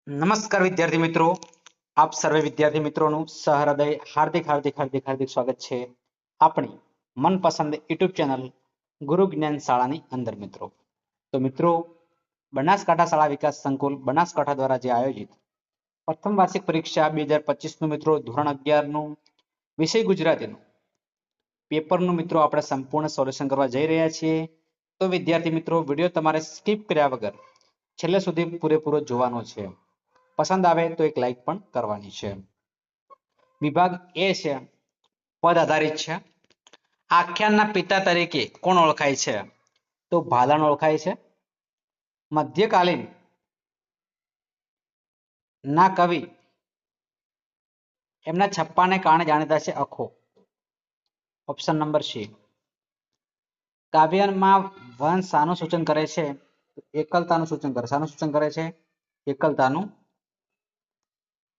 નમસ્કાર વિદ્યાર્થી મિત્રો, આપ સર્વે વિદ્યાર્થી મિત્રોનું સહૃદય હાર્દિક હાર્દિક હાર્દિક હાર્દિક સ્વાગત છે આપણી મનપસંદ યુટ્યુબ ચેનલ ગુરુ જ્ઞાન શાળાની અંદર. મિત્રો, બનાસકાંઠા શાળા વિકાસ સંકુલ બનાસકાંઠા દ્વારા જે આયોજિત પ્રથમ વાર્ષિક પરીક્ષા 2025 નું મિત્રો ધોરણ 11 નું વિષય ગુજરાતીનું પેપરનું મિત્રો આપણે સંપૂર્ણ સોલ્યુશન કરવા જઈ રહ્યા છીએ. તો વિદ્યાર્થી મિત્રો, વિડીયો તમારે સ્કીપ કર્યા વગર છેલ્લે સુધી પૂરેપૂરો જોવાનો છે. પસંદ આવે તો એક લાઈક પણ કરવાની છે. વિભાગ એ છે પદ આધારિત છે. આખ્યાનના પિતા તરીકે કોણ ઓળખાય છે? તો ભાલણ ઓળખાય છે. મધ્યકાલીન ના કવિ એમના છપ્પાને કારણે જાણીતા છે અખો. Option number C. કાવ્યમાં વંશ શાનું સૂચન કરે છે? એકલતાનું સૂચન કરે. શાનું સૂચન કરે છે? એકલતાનું.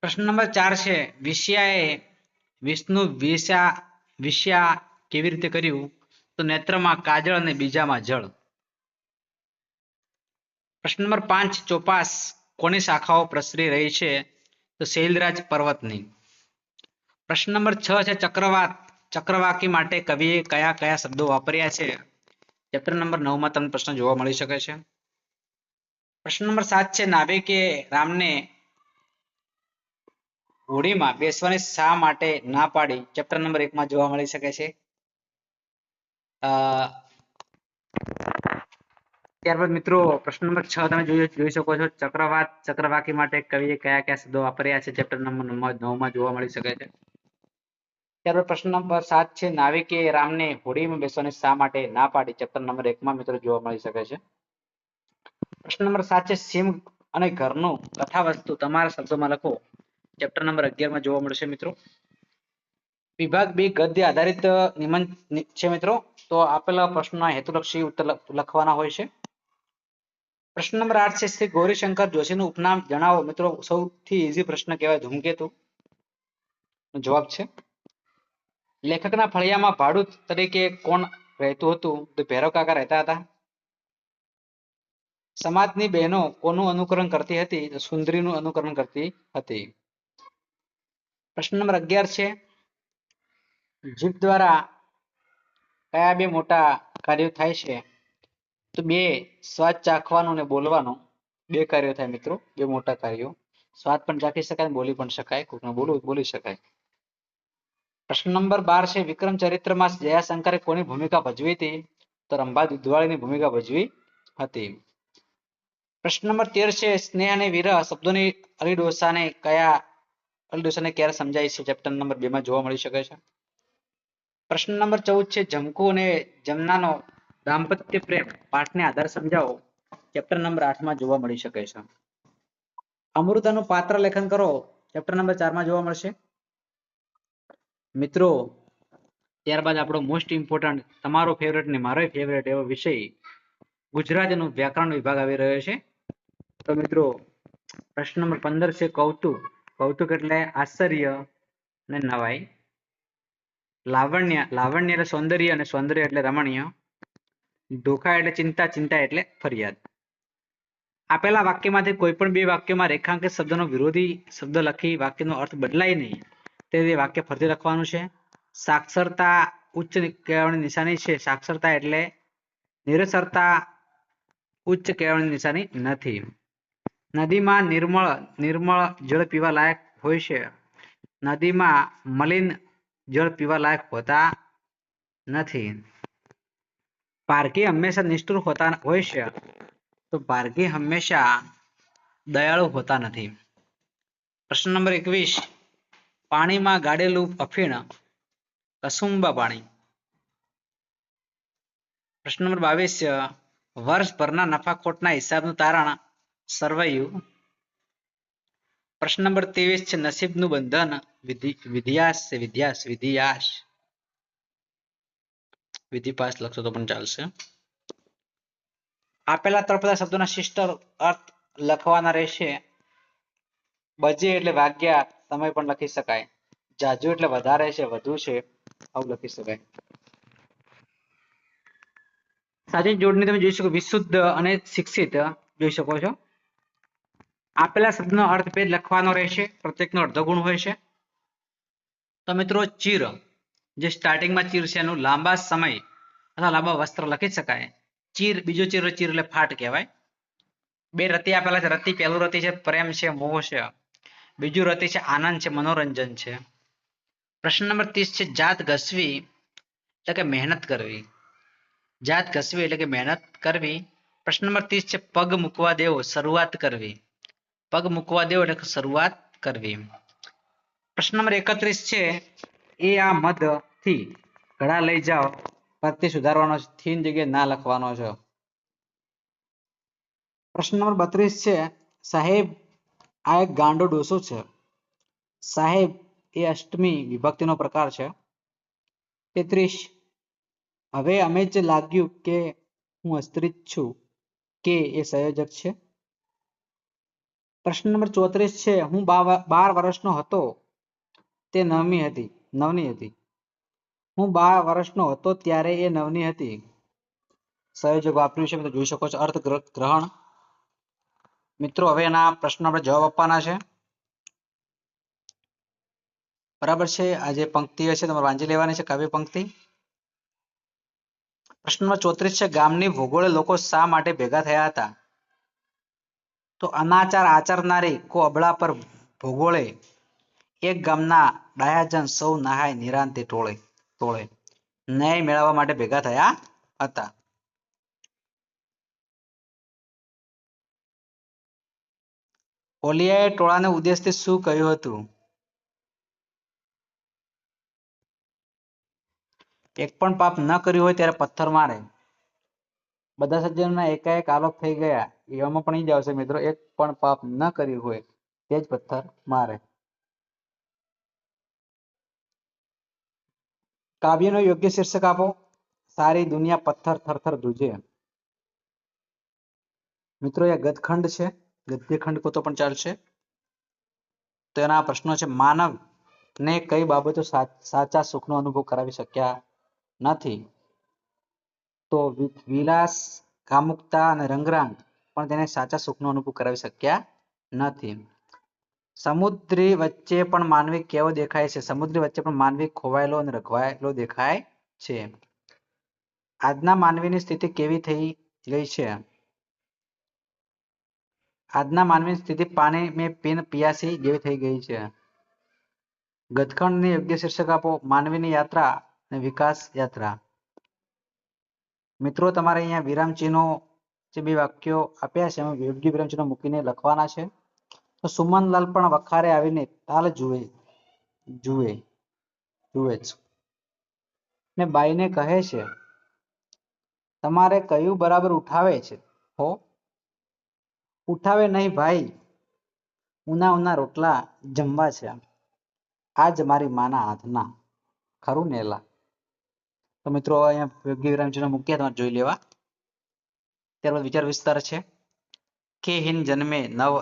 પ્રશ્ન નંબર 4 છે વિષ્યાએ વિષ્ણુ વિષ્યા કેવી રીતે કર્યું? તો નેત્રમાં કાજળ અને બીજામાં જળ. પ્રશ્ન નંબર 5 ચોપાસ કોની શાખાઓ પ્રસરી રહી છે? તો શૈલરાજ પર્વતની. પ્રશ્ન નંબર 6 છે ચક્રવાકી માટે કવિએ કયા કયા શબ્દો વાપર્યા છે? ચેપ્ટર નંબર 9 માં તમને પ્રશ્ન જોવા મળી શકે છે. પ્રશ્ન નંબર 7 છે નાવિકે રામને હોડીમાં બેસવાની શા માટે ના પાડી? ચેપ્ટર નંબર 1 માં જોવા મળી શકે છે. ત્યારબાદ મિત્રો પ્રશ્ન નંબર 6 તમે જોઈ શકો છો ચક્રવાકી માટે કવિએ કયા કયા શબ્દો વાપર્યા છે? ચેપ્ટર નંબર 9 માં જોવા મળી શકે છે. ત્યારબાદ પ્રશ્ન નંબર 7 છે નાવિકે રામને હોડીમાં બેસવાની શા માટે ના પાડી? ચેપ્ટર નંબર 1 માં મિત્રો જોવા મળી શકે છે. પ્રશ્ન નંબર 7 છે સિંહ અને ઘરનું કથાવસ્તુ તમારા શબ્દોમાં લખો. ચેપ્ટર નંબર 11 માં જોવા મળશે મિત્રો. વિભાગ 2 ગદ્ય આધારિત નિબંધ છે મિત્રો. તો આપેલા પ્રશ્નના હેતુલક્ષી ઉત્તર લખવાના હોય છે. પ્રશ્ન નંબર 8 છે શ્રી ગૌરીશંકર જોશીનું ઉપનામ જણાવો. મિત્રો સૌથી ઈઝી પ્રશ્ન કહેવાય ધૂમકેતુ. જવાબ છે લેખકના ફળિયામાં ભાડુત તરીકે કોણ રહેતું હતું? તો ભૈરવ કાકા રહેતા હતા. સમાજની બહેનો કોનું અનુકરણ કરતી હતી? તો સુંદરીનું અનુકરણ કરતી હતી. પ્રશ્ન નંબર 11 છે જીભ દ્વારા કયા બે મોટા કાર્યો થાય છે? તો બે સ્વાદ ચાખવાનું અને બોલવાનું બે કાર્યો થાય મિત્રો. બે મોટા કાર્યો. સ્વાદ પણ ચાખી શકાય, બોલી પણ શકાય. કોઈકને બોલી શકાય. પ્રશ્ન નંબર 12 છે વિક્રમ ચરિત્રમાં જયાશંકરે કોની ભૂમિકા ભજવી હતી? તો રંભા દુધવાળીની ભૂમિકા ભજવી હતી. પ્રશ્ન નંબર 13 છે સ્નેહ અને વિરહ શબ્દોની અલીડોસાને ક્યારે સમજાય છે? ચેપ્ટર નંબર 2 માં જોવા મળી શકે છે. પ્રશ્ન નંબર 14 છે જમકુ અને જમનાનો દાંપત્ય પ્રેમ પાઠને આધાર સમજાવો. ચેપ્ટર નંબર 8 માં જોવા મળી શકે છે. અમૃતાનું પાત્ર લેખન કરો. ચેપ્ટર નંબર 4 માં જોવા મળશે. મિત્રો ત્યારબાદ આપણો મોસ્ટ ઇમ્પોર્ટન્ટ તમારો ફેવરેટ ને મારો ફેવરેટ એવો વિષય ગુજરાતીનો વ્યાકરણ વિભાગ આવી રહ્યો છે. તો મિત્રો પ્રશ્ન નંબર 15 છે કૌતુક. કૌતુક એટલે આશ્ચર્ય અને નવાઈ. લાવણ્ય એટલે સૌંદર્ય અને સૌંદર્ય એટલે રમણીય. ધોખા એટલે ચિંતા, ચિંતા એટલે ફરિયાદ. આપેલા વાક્યમાંથી કોઈ પણ બે વાક્યોમાં રેખાંકિત શબ્દનો વિરોધી શબ્દ લખી વાક્યનો અર્થ બદલાય નહીં તે વાક્ય ફરીથી લખવાનું છે. સાક્ષરતા ઉચ્ચ કહેવાની નિશાની છે. સાક્ષરતા એટલે નિરક્ષરતા ઉચ્ચ કહેવાની નિશાની નથી. નદીમાં નિર્મળ જળ પીવા લાયક હોય છે. નદીમાં મલિન જળ પીવા લાયક હોતા નથી. પારકી હંમેશા નિષ્ઠુર હોય છે. તો પારકી હંમેશા દયાળુ હોતા નથી. પ્રશ્ન નંબર 21 પાણીમાં ગાળેલું અફીણ કસુંબા પાણી. પ્રશ્ન નંબર 22 વર્ષભરના નફાખોટના હિસાબનું તારણ સરવૈયું. પ્રશ્ન નંબર 23 છે નસીબનું બંધન વિધિપાસ લખશો તો પણ ચાલશે. આપેલા તળપદા શબ્દોના શિષ્ટ અર્થ લખવાના રહેશે. બજે એટલે વાગ્યા, સમય પણ લખી શકાય. જાજુ એટલે વધારે છે, વધુ છે, આવું લખી શકાય. સાચી જોડણી તમે જોઈ શકો વિશુદ્ધ અને શિક્ષિત જોઈ શકો છો. આપેલા શબ્દનો અર્થભેદ લખવાનો રહેશે. પ્રત્યેકનો અડધો ગુણ હોય છે. તો મિત્રો ચીર, જે સ્ટાર્ટિંગમાં ચીર છે એનું લાંબા સમય અથવા લાંબા વસ્ત્ર લખી શકાય. ચીર, બીજો ચીર એટલે ફાટ કહેવાય. બે રતિ આપેલા છે. રતિ, પહેલું રતિ છે પ્રેમ છે, મોહ છે. બીજું રતિ છે આનંદ છે, મનોરંજન છે. પ્રશ્ન નંબર 30 છે જાત ઘસવી એટલે કે મહેનત કરવી. જાત ઘસવી એટલે કે મહેનત કરવી. પ્રશ્ન નંબર 30 છે પગ મૂકવા દેવો, શરૂઆત કરવી. પગ મૂકવા દેવો એટલે શરૂઆત કરવી. પ્રશ્ન નંબર 31 છે એ આ મદ થી ઘડા લઈ જાઓ, પ્રત્યે સુધારવાનો છે. થી ની જગ્યાએ ના લખવાનો છે. પ્રશ્ન નંબર 32 છે સાહેબ આ એક ગાંડો ડોસો છે. સાહેબ એ અષ્ટમી વિભક્તિનો પ્રકાર છે. 33 હવે અમે જ લાગ્યું કે હું અસ્ત્રિત છું, કે એ સંયોજક છે. પ્રશ્ન નંબર 34 છે હું 12 વર્ષનો હતો તે નવમી હતી. હું 12 વર્ષનો હતો ત્યારે એ નવની હતી. સંયોજક વાપર્યું છે મિત્રો, જોઈ શકો છો. અર્થ ગ્રહણ. મિત્રો હવે એના પ્રશ્નો આપણે જવાબ આપવાના છે. બરાબર છે. આ જે પંક્તિ હશે તમારે વાંચી લેવાની છે, કાવ્ય પંક્તિ. પ્રશ્ન નંબર 34 છે ગામની ભૂગોળે લોકો શા માટે ભેગા થયા હતા? તો અનાચાર આચરનારી કો અબળા પર ભૂગોળે એક ગામના ડાયાજન સૌ નહાય નિરાંતે ટોળે ન્યાય મેળવવા માટે ભેગા થયા હતા. ઓલિયાએ ટોળાને ઉદ્દેશથી શું કહ્યું હતું? એક પણ પાપ ન કર્યું હોય ત્યારે પથ્થર મારે. બધા સજ્જનોના એકાએક આલોક થઈ ગયા. એવામાં પણ ઈ જ આવશે મિત્રો, એક પણ પાપ ન કર્યું હોય તે જ પથ્થર મારે. કાવ્યનો યોગ્ય શીર્ષક આપો. સારી દુનિયા પથ્થર થરથર ધ્રુજે. મિત્રો એ ગદખંડ છે, ગદ્યખંડ કહો તો પણ ચાલશે. તો એના પ્રશ્નો છે માનવ ને કઈ બાબતો સાચા સુખનો અનુભવ કરાવી શક્યા નથી? તો વિલાસ, કામુકતા અને રંગરાંગ પણ તેને સાચા સુખનો અનુભવ કરાવી શક્યા નથી. સમુદ્રી વચ્ચે પણ માનવી કેવો દેખાય છે? સમુદ્રી વચ્ચે પણ માનવી ખોવાયેલો અને રખવાયેલો દેખાય છે. આજના માનવીની સ્થિતિ કેવી થઈ ગઈ છે? આજના માનવીની સ્થિતિ પાણી મેં પીન પિયાસી જેવી થઈ ગઈ છે. ગદખંડને યોગ્ય શીર્ષક આપો. માનવીની યાત્રા અને વિકાસ યાત્રા. મિત્રો તમારે અહીંયા વિરામચિહ્નો જે બે વાક્યો આપ્યા છે એમાં યોગ્ય વિરામચિહ્નો મૂકીને લખવાના છે. તો સુમનલાલ પણ વખારે આવીને તાલ જુએ જ ને બાઈને કહે છે તમારે કયું બરાબર ઉઠાવે છે હો? ઉઠાવે નહીં ભાઈ, ઉના રોટલા જમવા છે આજ મારી માના હાથના, ખરું ને એલા? તો મિત્રો અહીંયા યોગ્ય વિરામચિહ્નો મૂક્યા, તમારે જોઈ લેવા. ત્યારબાદ વિચાર વિસ્તાર છે. કે હિન જન્મે નવ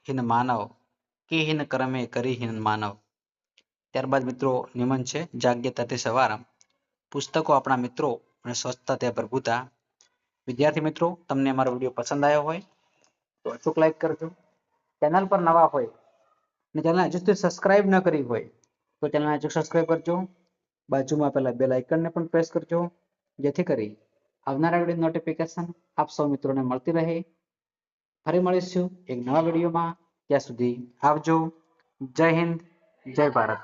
હિન માનવ, કે હિન કર્મે કરી હિન માનવ. ત્યારબાદ મિત્રો નિમન છે જાગ્ય તતે સવાર, પુસ્તકો આપણા મિત્રો અને સ્વચ્છતા તે પ્રભુતા. વિદ્યાર્થી મિત્રો તમને અમારો વિડીયો પસંદ આવ્યો હોય તો અચૂક લાઈક કરજો. ચેનલ પર નવા હોય અને ચેનલ હજુ સુધી સબસ્ક્રાઇબ ન કરી હોય તો ચેનલ અચૂક સબસ્ક્રાઇબ કરજો. બાજુમાં આપેલા બેલ આઇકનને પણ પ્રેસ કરજો, જેથી કરી આવનારા વિડીયો નોટિફિકેશન આપ સૌ મિત્રોને મળતી રહે. ફરી મળીશું એક નવા વિડીયોમાં. ત્યાં સુધી આવજો. જય હિન્દ, જય ભારત.